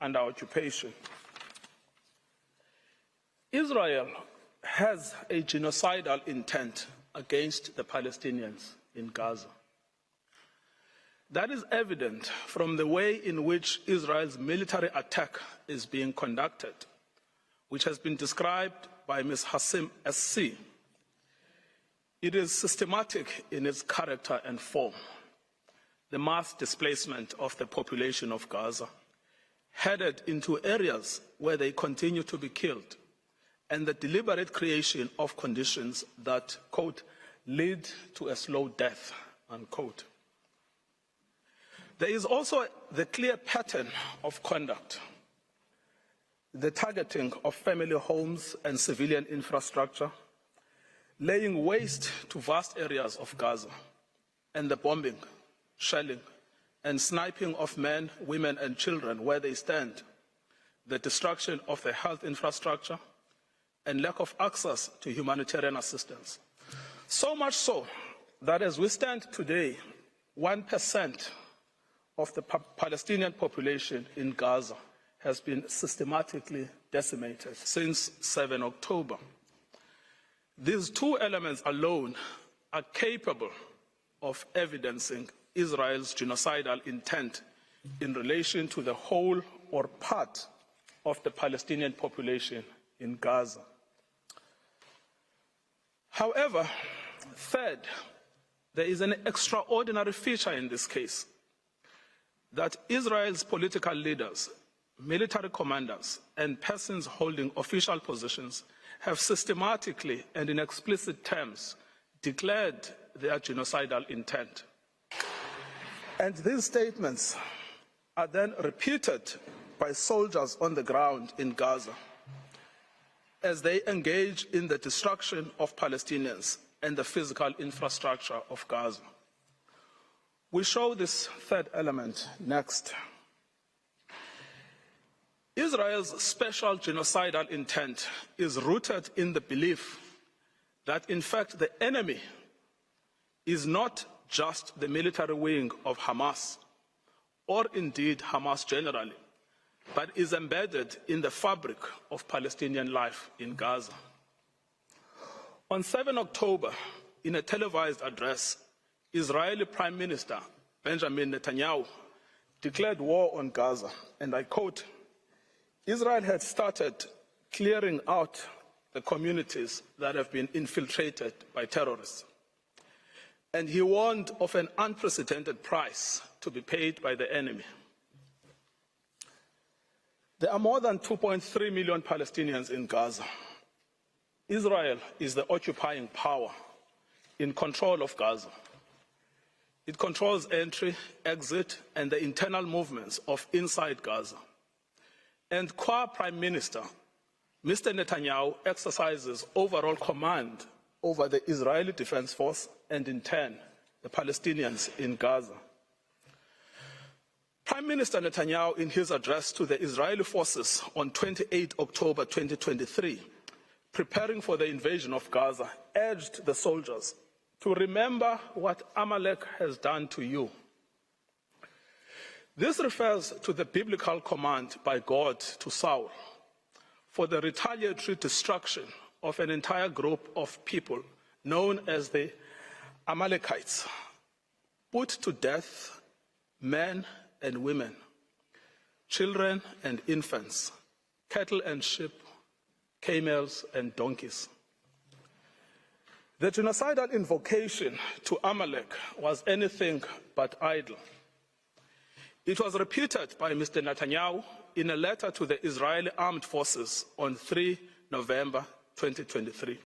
under occupation. Israel has a genocidal intent against the Palestinians in Gaza. That is evident from the way in which Israel's military attack is being conducted, which has been described by Ms. Hassim SC. It is systematic in its character and form. The mass displacement of the population of Gaza, headed into areas where they continue to be killed, and the deliberate creation of conditions that, quote, lead to a slow death, unquote. There is also the clear pattern of conduct, the targeting of family homes and civilian infrastructure, laying waste to vast areas of Gaza, and the bombing, shelling, and sniping of men, women, and children where they stand, the destruction of the health infrastructure, and lack of access to humanitarian assistance. So much so that as we stand today, 1% of the Palestinian population in Gaza has been systematically decimated since 7 October. These two elements alone are capable of evidencing Israel's genocidal intent in relation to the whole or part of the Palestinian population in Gaza. However, third, there is an extraordinary feature in this case, that Israel's political leaders, military commanders, and persons holding official positions have systematically and in explicit terms declared their genocidal intent. And these statements are then repeated by soldiers on the ground in Gaza as they engage in the destruction of Palestinians and the physical infrastructure of Gaza. We show this third element next. Israel's special genocidal intent is rooted in the belief that, in fact, the enemy is not just the military wing of Hamas, or indeed Hamas generally, but is embedded in the fabric of Palestinian life in Gaza. On 7 October, in a televised address, Israeli Prime Minister Benjamin Netanyahu declared war on Gaza, and I quote, "Israel had started clearing out the communities that have been infiltrated by terrorists." And he warned of an unprecedented price to be paid by the enemy. There are more than 2.3 million Palestinians in Gaza. Israel is the occupying power in control of Gaza. It controls entry, exit, and the internal movements of inside Gaza. And Prime Minister, Mr. Netanyahu exercises overall command over the Israeli Defense Force and, in turn, the Palestinians in Gaza. Prime Minister Netanyahu, in his address to the Israeli forces on 28 October 2023, preparing for the invasion of Gaza, urged the soldiers to remember what Amalek has done to you. This refers to the biblical command by God to Saul for the retaliatory destruction of an entire group of people known as the Amalekites. Put to death men and women, children and infants, cattle and sheep, camels and donkeys. The genocidal invocation to Amalek was anything but idle. It was repeated by Mr. Netanyahu in a letter to the Israeli Armed Forces on 3 November 2023.